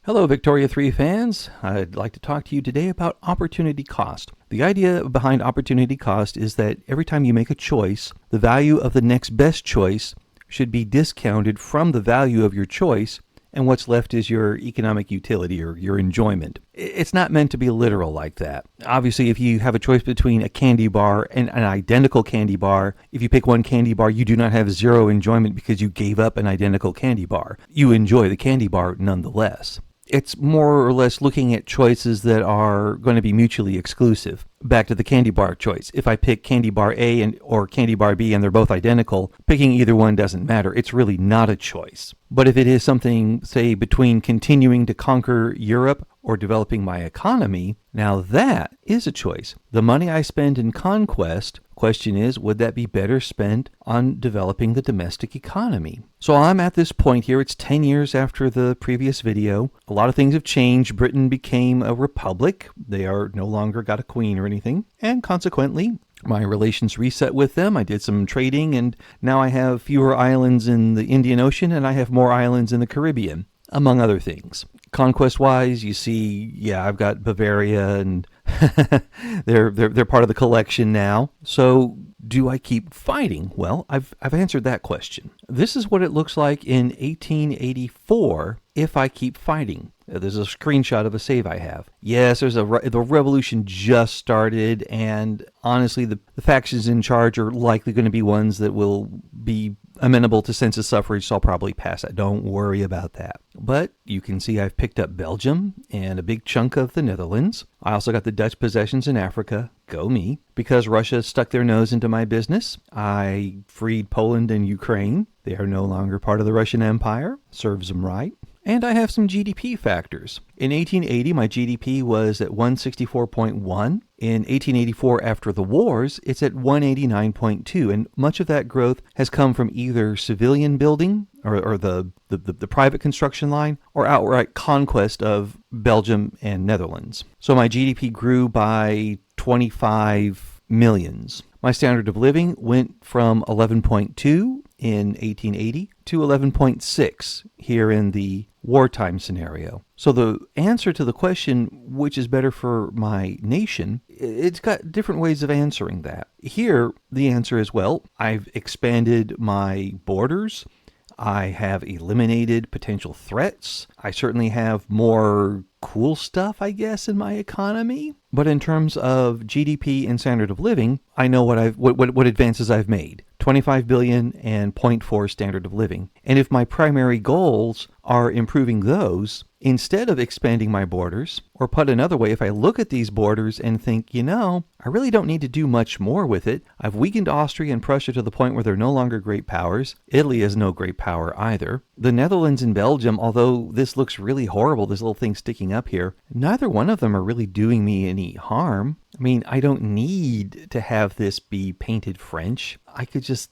Hello, Victoria 3 fans. I'd like to talk to you today about opportunity cost. The idea behind opportunity cost is that every time you make a choice, the value of the next best choice should be discounted from the value of your choice, and what's left is your economic utility or your enjoyment. It's not meant to be literal like that. Obviously, if you have a choice between a candy bar and an identical candy bar, if you pick one candy bar, you do not have zero enjoyment because you gave up an identical candy bar. You enjoy the candy bar nonetheless. It's more or less looking at choices that are going to be mutually exclusive. Back to the candy bar choice. If I pick candy bar A or candy bar B and they're both identical, picking either one doesn't matter. It's really not a choice. But if it is something, say, between continuing to conquer Europe or developing my economy, now that is a choice. The money I spend in conquest, question is, would that be better spent on developing the domestic economy? So I'm at this point here. It's 10 years after the previous video. A lot of things have changed. Britain became a republic. They are no longer got a queen or anything. And consequently, my relations reset with them. I did some trading, and now I have fewer islands in the Indian Ocean, and I have more islands in the Caribbean, among other things. Conquest-wise, you see, I've got Bavaria, and they're part of the collection now. So do I keep fighting? Well, I've answered that question. This is what it looks like in 1884 if I keep fighting. There's a screenshot of a save I have. Yes, the revolution just started, and honestly, the factions in charge are likely going to be ones that will be amenable to census suffrage, so I'll probably pass it. Don't worry about that. But you can see I've picked up Belgium and a big chunk of the Netherlands. I also got the Dutch possessions in Africa. Go me. Because Russia stuck their nose into my business, I freed Poland and Ukraine. They are no longer part of the Russian Empire. Serves them right. And I have some GDP factors. In 1880, my GDP was at 164.1. In 1884, after the wars, it's at 189.2. And much of that growth has come from either civilian building or the private construction line or outright conquest of Belgium and Netherlands. So my GDP grew by 25 millions. My standard of living went from 11.2 in 1880 to 11.6 here in the wartime scenario. So the answer to the question, which is better for my nation, it's got different ways of answering that. Here, the answer is, well, I've expanded my borders. I have eliminated potential threats. I certainly have more cool stuff, I guess, in my economy. But in terms of GDP and standard of living, I know what advances I've made. 25 billion and 0.4 standard of living. And if my primary goals are improving those, instead of expanding my borders, or put another way, if I look at these borders and think, I really don't need to do much more with it. I've weakened Austria and Prussia to the point where they're no longer great powers. Italy is no great power either. The Netherlands and Belgium, although this looks really horrible, this little thing sticking up here, neither one of them are really doing me any harm. I mean, I don't need to have this be painted French. I could just,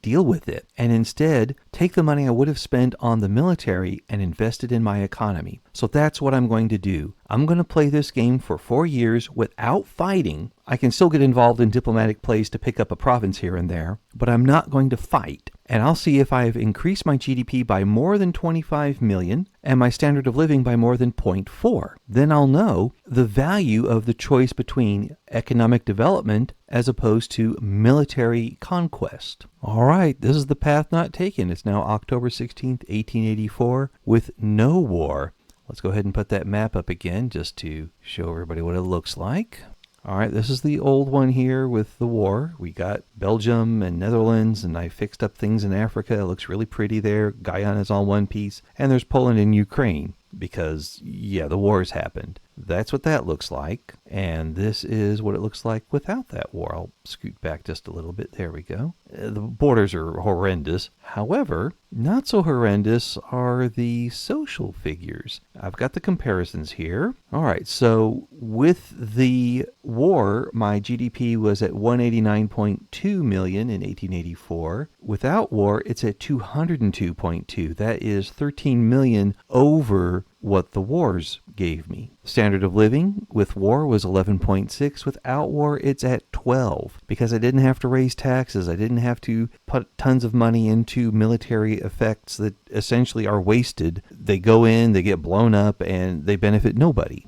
deal with it. And instead, take the money I would have spent on the military and invest it in my economy. So that's what I'm going to do. I'm going to play this game for 4 years without fighting. I can still get involved in diplomatic plays to pick up a province here and there, but I'm not going to fight. And I'll see if I've increased my GDP by more than 25 million and my standard of living by more than 0.4. Then I'll know the value of the choice between economic development as opposed to military conquest. All right, this is the path not taken. It's now October 16th, 1884, with no war. Let's go ahead and put that map up again just to show everybody what it looks like. All right, this is the old one here with the war. We got Belgium and Netherlands, and I fixed up things in Africa. It looks really pretty there. Guyana is all one piece. And there's Poland and Ukraine because, the wars happened. That's what that looks like. And this is what it looks like without that war. I'll scoot back just a little bit. There we go. The borders are horrendous. However, not so horrendous are the social figures. I've got the comparisons here. All right, so with the war, my GDP was at 189.2 million in 1884. Without war, it's at 202.2. That is 13 million over what the wars gave me. Standard of living with war was 11.6. Without war, it's at 12 because I didn't have to raise taxes. I didn't have to put tons of money into military effects that essentially are wasted. They go in, they get blown up, and they benefit nobody.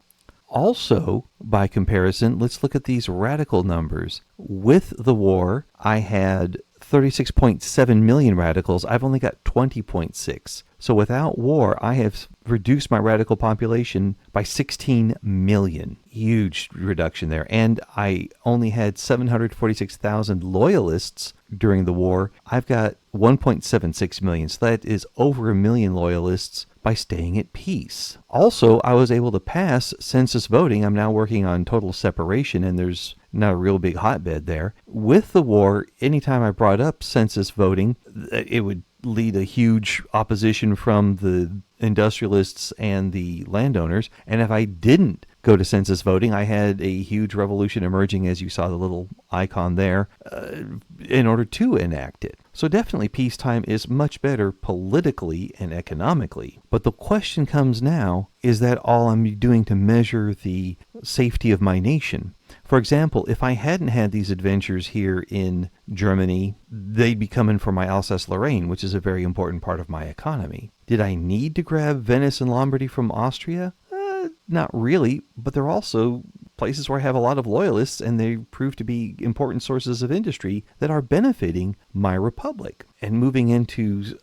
Also, by comparison, let's look at these radical numbers. With the war, I had 36.7 million radicals. I've only got 20.6. So without war, I have reduced my radical population by 16 million. Huge reduction there. And I only had 746,000 loyalists during the war. I've got 1.76 million. So that is over a million loyalists by staying at peace. Also, I was able to pass census voting. I'm now working on total separation, and there's not a real big hotbed there. With the war, anytime I brought up census voting, it would lead a huge opposition from the industrialists and the landowners. And if I didn't go to census voting, I had a huge revolution emerging, as you saw the little icon there, in order to enact it. So definitely peacetime is much better politically and economically. But the question comes now, is that all I'm doing to measure the safety of my nation? For example, if I hadn't had these adventures here in Germany, they'd be coming from my Alsace-Lorraine, which is a very important part of my economy. Did I need to grab Venice and Lombardy from Austria? Not really, but they're also places where I have a lot of loyalists, and they prove to be important sources of industry that are benefiting my republic. And moving into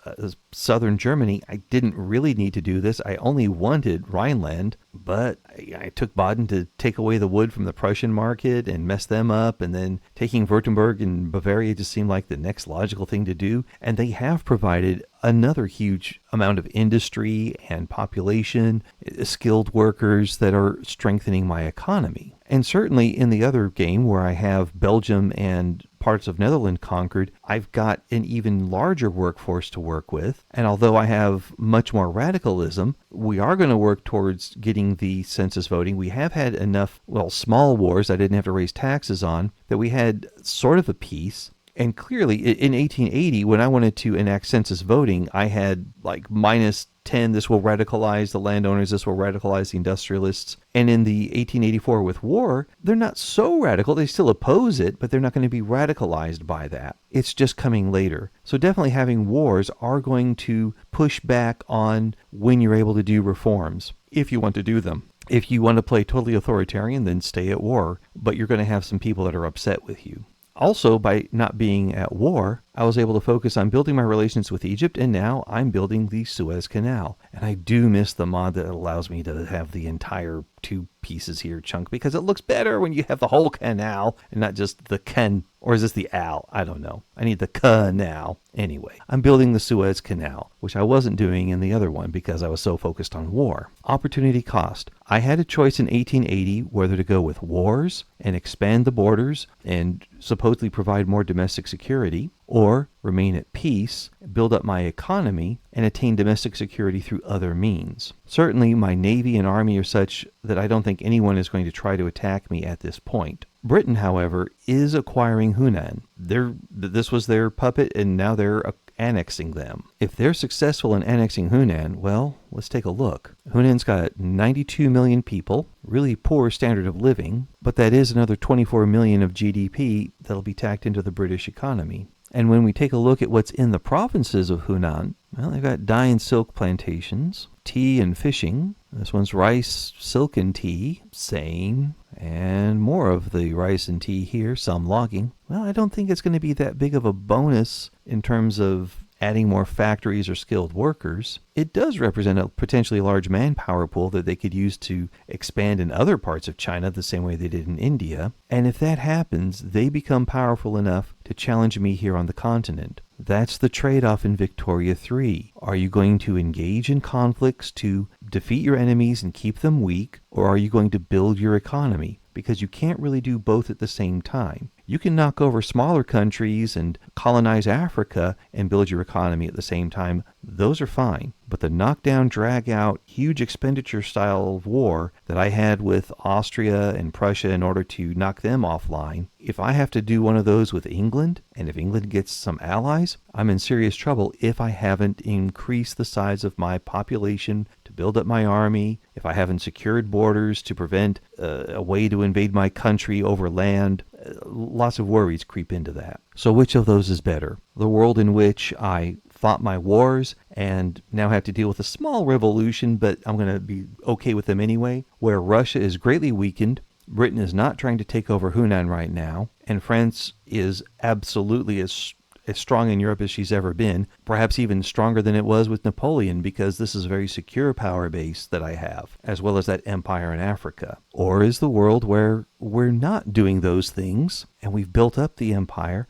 southern Germany, I didn't really need to do this. I only wanted Rhineland, but I took Baden to take away the wood from the Prussian market and mess them up, and then taking Württemberg and Bavaria just seemed like the next logical thing to do. And they have provided another huge amount of industry and population, skilled workers that are strengthening my economy. And certainly in the other game where I have Belgium and parts of Netherlands conquered, I've got an even larger workforce to work with. And although I have much more radicalism, we are going to work towards getting the census voting. We have had enough, small wars I didn't have to raise taxes on, that we had sort of a peace. And clearly, in 1880, when I wanted to enact census voting, I had like minus 10, this will radicalize the landowners, this will radicalize the industrialists. And in the 1884 with war, they're not so radical. They still oppose it, but they're not going to be radicalized by that. It's just coming later. So definitely having wars are going to push back on when you're able to do reforms, if you want to do them. If you want to play totally authoritarian, then stay at war, but you're going to have some people that are upset with you. Also, by not being at war, I was able to focus on building my relations with Egypt, and now I'm building the Suez Canal. And I do miss the mod that allows me to have the entire two pieces here chunk, because it looks better when you have the whole canal and not just the can, or is this the al? I don't know. I need the canal. Anyway, I'm building the Suez Canal, which I wasn't doing in the other one because I was so focused on war. Opportunity cost. I had a choice in 1880 whether to go with wars and expand the borders and supposedly provide more domestic security, or remain at peace, build up my economy, and attain domestic security through other means. Certainly, my navy and army are such that I don't think anyone is going to try to attack me at this point. Britain, however, is acquiring Hunan. This was their puppet, and now they're annexing them. If they're successful in annexing Hunan, well, let's take a look. Hunan's got 92 million people, really poor standard of living, but that is another 24 million of GDP that'll be tacked into the British economy. And when we take a look at what's in the provinces of Hunan, well, they've got dye and silk plantations, tea and fishing. This one's rice, silk and tea, same. And more of the rice and tea here, some logging. Well, I don't think it's going to be that big of a bonus in terms of adding more factories or skilled workers. It does represent a potentially large manpower pool that they could use to expand in other parts of China the same way they did in India. And if that happens, they become powerful enough to challenge me here on the continent. That's the trade-off in Victoria 3. Are you going to engage in conflicts to defeat your enemies and keep them weak, or are you going to build your economy? Because you can't really do both at the same time. You can knock over smaller countries and colonize Africa and build your economy at the same time. Those are fine. But the knockdown, drag out, huge expenditure style of war that I had with Austria and Prussia in order to knock them offline, if I have to do one of those with England, and if England gets some allies, I'm in serious trouble if I haven't increased the size of my population to to build up my army, if I haven't secured borders to prevent a way to invade my country over land, lots of worries creep into that. So which of those is better? The world in which I fought my wars and now have to deal with a small revolution, but I'm going to be okay with them anyway, where Russia is greatly weakened, Britain is not trying to take over Hunan right now, and France is absolutely as strong in Europe as she's ever been, perhaps even stronger than it was with Napoleon, because this is a very secure power base that I have, as well as that empire in Africa. Or is the world where we're not doing those things and we've built up the empire?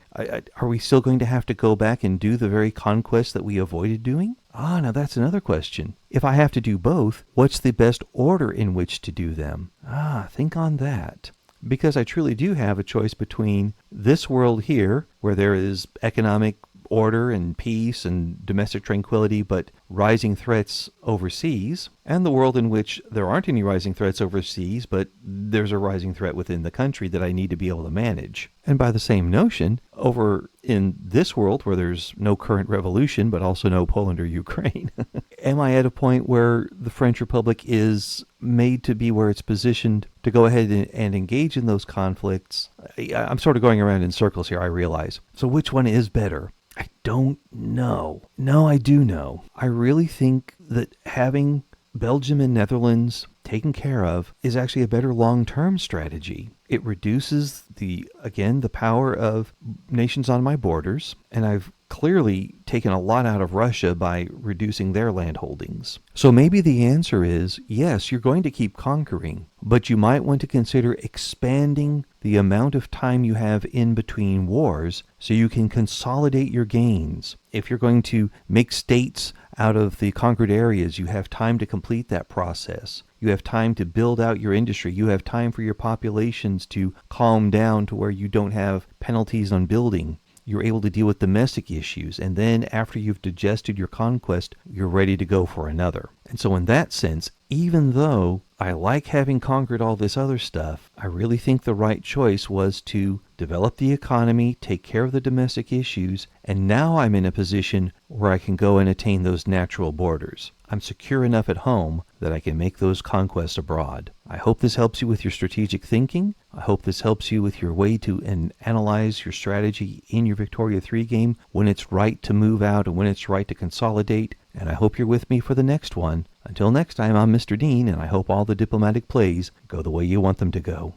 Are we still going to have to go back and do the very conquests that we avoided doing? Now that's another question. If I have to do both, what's the best order in which to do them? Think on that. Because I truly do have a choice between this world here, where there is economic order and peace and domestic tranquility, but rising threats overseas, and the world in which there aren't any rising threats overseas, but there's a rising threat within the country that I need to be able to manage. And by the same notion, over in this world where there's no current revolution, but also no Poland or Ukraine, am I at a point where the French Republic is made to be where it's positioned to go ahead and engage in those conflicts? I'm sort of going around in circles here, I realize. So which one is better? I don't know. No, I do know. I really think that having Belgium and Netherlands taken care of is actually a better long-term strategy. It reduces the power of nations on my borders, and I've clearly taken a lot out of Russia by reducing their land holdings. So maybe the answer is, yes, you're going to keep conquering, but you might want to consider expanding the amount of time you have in between wars so you can consolidate your gains. If you're going to make states out of the conquered areas, you have time to complete that process. You have time to build out your industry. You have time for your populations to calm down to where you don't have penalties on building. You're able to deal with domestic issues, and then after you've digested your conquest, you're ready to go for another. And so in that sense, even though I like having conquered all this other stuff, I really think the right choice was to develop the economy, take care of the domestic issues, and now I'm in a position where I can go and attain those natural borders. I'm secure enough at home that I can make those conquests abroad. I hope this helps you with your strategic thinking. I hope this helps you with your way to analyze your strategy in your Victoria 3 game, when it's right to move out and when it's right to consolidate. And I hope you're with me for the next one. Until next time, I'm Mr. Dean, and I hope all the diplomatic plays go the way you want them to go.